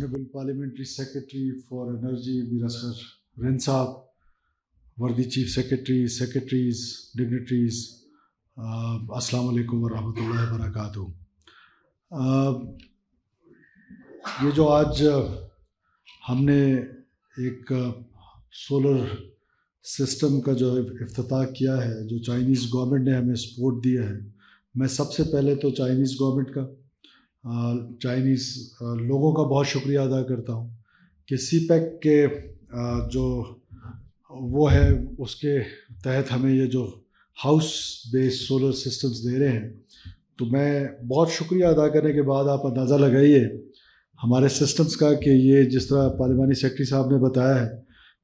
Honorable Parliamentary Secretary for Energy, Mir Asghar Rin Saab, Worthy Chief Secretary, Secretaries, Dignitaries, Assalamu alaikum wa rahmatullahi wa barakatuh. یہ جو آج ہم نے ایک solar system کا جو افتتاح کیا ہے، جو چائنیز گورنمنٹ نے ہمیں سپورٹ دیا ہے، میں سب سے پہلے تو چائنیز گورنمنٹ کا، چائنیز لوگوں کا بہت شکریہ ادا کرتا ہوں کہ سی پیک کے جو وہ ہے اس کے تحت ہمیں یہ جو ہاؤس بیس سولر سسٹمز دے رہے ہیں. تو میں بہت شکریہ ادا کرنے کے بعد آپ اندازہ لگائیے ہمارے سسٹمز کا کہ یہ جس طرح پارلیمانی سیکرٹری صاحب نے بتایا ہے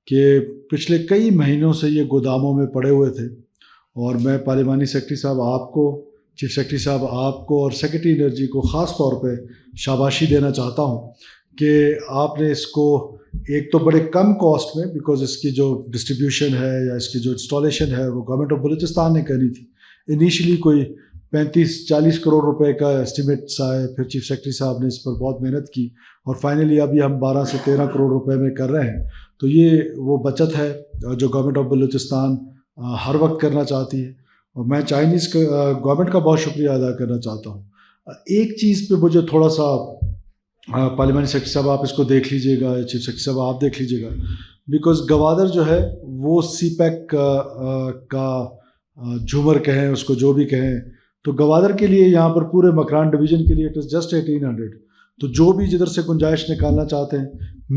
کہ پچھلے کئی مہینوں سے یہ گوداموں میں پڑے ہوئے تھے، اور میں پارلیمانی سیکرٹری صاحب آپ کو، چیف سیکرٹری صاحب آپ کو اور سیکرٹری انرجی کو خاص طور پہ شاباشی دینا چاہتا ہوں کہ آپ نے اس کو ایک تو بڑے کم کاسٹ میں، بیکاز اس کی جو ڈسٹریبیوشن ہے یا اس کی جو انسٹالیشن ہے وہ گورنمنٹ آف بلوچستان نے کرنی تھی. انیشلی کوئی 35-40 کروڑ روپے کا اسٹیمیٹس آئے، پھر چیف سیکرٹری صاحب نے اس پر بہت محنت کی اور فائنلی ابھی ہم 12 سے 13 کروڑ روپے میں کر رہے ہیں. تو یہ وہ بچت ہے جو گورنمنٹ آف بلوچستان ہر وقت کرنا چاہتی ہے، اور میں چائنیز گورنمنٹ کا بہت شکریہ ادا کرنا چاہتا ہوں. ایک چیز پہ مجھے تھوڑا سا، پارلیمانی سیکرٹری صاحب آپ اس کو دیکھ لیجیے گا، چیف سیکرٹری صاحب آپ دیکھ لیجیے گا، بیکاز گوادر جو ہے وہ سی پیک کا جھومر کہیں اس کو جو بھی کہیں، تو گوادر کے لیے یہاں پر پورے مکران ڈویژن کے لیے اٹ از جسٹ 1800. تو جو بھی جدھر سے گنجائش نکالنا چاہتے ہیں،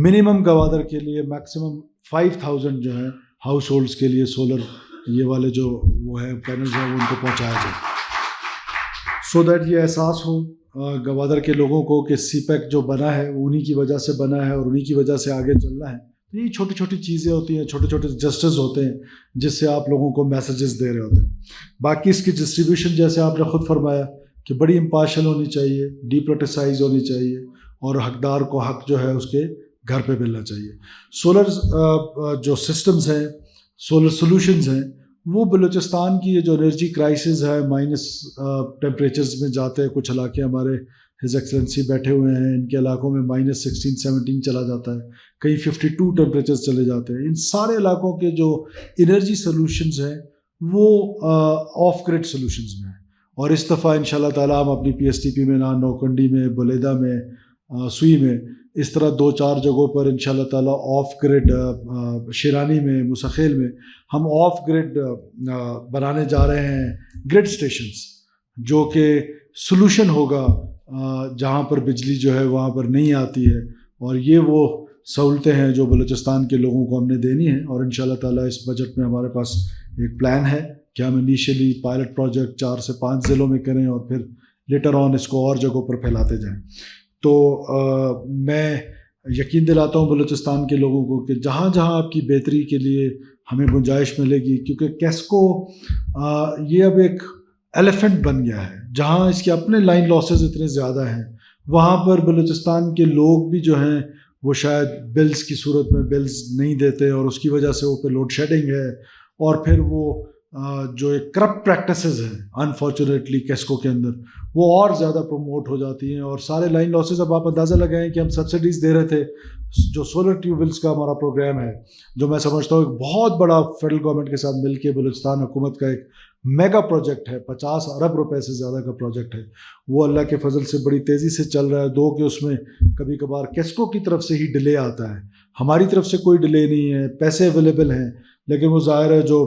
منیمم گوادر کے لیے میکسیمم 5000 جو ہیں ہاؤس ہولڈس کے لیے سولر یہ والے جو وہ ہے پینلز ہیں وہ ان کو پہنچایا جائے، سو دیٹ یہ احساس ہو گوادر کے لوگوں کو کہ سی پیک جو بنا ہے وہ انہی کی وجہ سے بنا ہے اور انہی کی وجہ سے آگے چلنا ہے. تو یہ چھوٹی چھوٹی چیزیں ہوتی ہیں، چھوٹے چھوٹے جسٹس ہوتے ہیں جس سے آپ لوگوں کو میسیجز دے رہے ہوتے ہیں. باقی اس کی ڈسٹریبیوشن جیسے آپ نے خود فرمایا کہ بڑی امپارشل ہونی چاہیے، ڈی پولیٹیسائز ہونی چاہیے، اور حقدار کو حق جو ہے اس کے گھر پہ ملنا چاہیے. سولر جو سسٹمز ہیں، سولر سولوشنز ہیں، وہ بلوچستان کی یہ جو انرجی کرائسس ہے، مائنس ٹیمپریچرز میں جاتے ہیں. کچھ علاقے ہمارے ہز ایکسلنسی بیٹھے ہوئے ہیں، ان کے علاقوں میں -16-17 چلا جاتا ہے، کہیں 52 ٹیمپریچرز چلے جاتے ہیں. ان سارے علاقوں کے جو انرجی سولوشنز ہیں وہ آف گریڈ سولوشنز میں ہیں، اور اس دفعہ ان شاء اللہ تعالیٰ ہم اپنی PSTP میں نوکنڈی میں، بلیدہ میں، سوئی میں، اس طرح 2-4 جگہوں پر ان شاء اللہ تعالیٰ آف گریڈ، شیرانی میں، مسخیل میں، ہم آف گریڈ بنانے جا رہے ہیں گریڈ اسٹیشنز، جو کہ سولوشن ہوگا جہاں پر بجلی جو ہے وہاں پر نہیں آتی ہے. اور یہ وہ سہولتیں ہیں جو بلوچستان کے لوگوں کو ہم نے دینی ہیں، اور ان شاء اللہ تعالیٰ اس بجٹ میں ہمارے پاس ایک پلان ہے کہ ہم انیشلی پائلٹ پروجیکٹ 4 سے 5 ضلعوں میں کریں اور پھر لیٹر آن اس کو اور جگہوں پر پھیلاتے جائیں. تو میں یقین دلاتا ہوں بلوچستان کے لوگوں کو کہ جہاں جہاں آپ کی بہتری کے لیے ہمیں گنجائش ملے گی، کیونکہ کیسکو یہ اب ایک ایلیفنٹ بن گیا ہے، جہاں اس کے اپنے لائن لاسز اتنے زیادہ ہیں، وہاں پر بلوچستان کے لوگ بھی جو ہیں وہ شاید بلز کی صورت میں بلز نہیں دیتے، اور اس کی وجہ سے وہ پہ لوڈ شیڈنگ ہے، اور پھر وہ جو ایک کرپٹ پریکٹسز ہیں انفارچونیٹلی کیسکو کے اندر وہ اور زیادہ پروموٹ ہو جاتی ہیں، اور سارے لائن لاسز. اب آپ اندازہ لگائیں کہ ہم سبسڈیز دے رہے تھے، جو سولر ٹیوب ویلز کا ہمارا پروگرام ہے، جو میں سمجھتا ہوں ایک بہت بڑا فیڈرل گورنمنٹ کے ساتھ مل کے بلوچستان حکومت کا ایک میگا پروجیکٹ ہے، 50 ارب روپے سے زیادہ کا پروجیکٹ ہے، وہ اللہ کے فضل سے بڑی تیزی سے چل رہا ہے. دو کہ اس میں کبھی کبھار کیسکو کی طرف سے ہی ڈیلے آتا ہے، ہماری طرف سے کوئی ڈیلے نہیں ہے، پیسے اویلیبل ہیں، لیکن وہ ظاہر ہے جو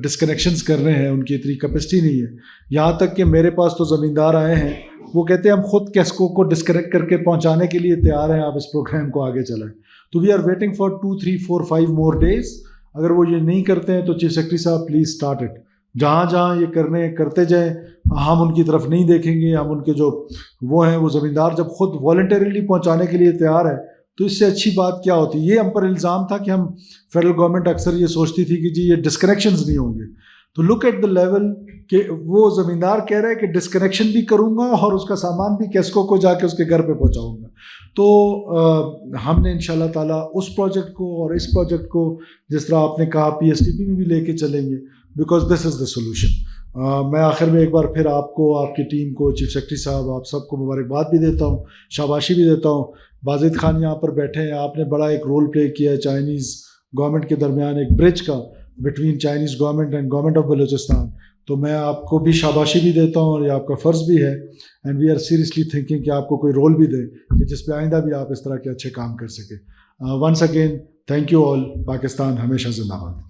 ڈسکنیکشنز کر رہے ہیں ان کی اتنی کیپیسٹی نہیں ہے. یہاں تک کہ میرے پاس تو زمیندار آئے ہیں، وہ کہتے ہیں ہم خود کیسکو کو ڈسکنیکٹ کر کے پہنچانے کے لیے تیار ہیں، آپ اس پروگرام کو آگے چلائیں. تو we are waiting for 2, 3, 4, 5 more days. اگر وہ یہ نہیں کرتے ہیں تو چیف سیکرٹری صاحب پلیز اسٹارٹ اٹ. جہاں جہاں یہ کرتے جائیں، ہم ان کی طرف نہیں دیکھیں گے. ہم ان کے جو وہ ہیں، وہ زمیندار جب خود والنٹریلی پہنچانے کے لیے تیار ہے تو اس سے اچھی بات کیا ہوتی. یہ ہم پر الزام تھا کہ ہم فیڈرل گورنمنٹ اکثر یہ سوچتی تھی کہ جی یہ ڈسکنیکشنز نہیں ہوں گے. تو لک ایٹ دا لیول کہ وہ زمیندار کہہ رہے ہیں کہ ڈسکنیکشن بھی کروں گا اور اس کا سامان بھی کیسکو کو جا کے اس کے گھر پہ پہنچاؤں گا. تو ہم نے انشاءاللہ تعالیٰ اس پروجیکٹ کو اور اس پروجیکٹ کو جس طرح آپ نے کہا PSTP میں بھی لے کے چلیں گے، because this is the solution. میں آخر میں ایک بار پھر آپ کو، آپ کی ٹیم کو، چیف سیکرٹری صاحب، آپ سب کو مبارکباد بھی دیتا ہوں، شاباشی بھی دیتا ہوں. بازید خان یہاں پر بیٹھے ہیں، آپ نے بڑا ایک رول پلے کیا ہے چائنیز گورنمنٹ کے درمیان، ایک برج کا between Chinese government and government of Balochistan. تو میں آپ کو بھی شاباشی بھی دیتا ہوں، اور یہ آپ کا فرض بھی ہے، and we are seriously thinking کہ آپ کو کوئی رول بھی دے کہ جس پہ آئندہ بھی آپ اس طرح کے اچھے کام کر سکیں. Once again thank you all. Pakistan ہمیشہ زندہ باد.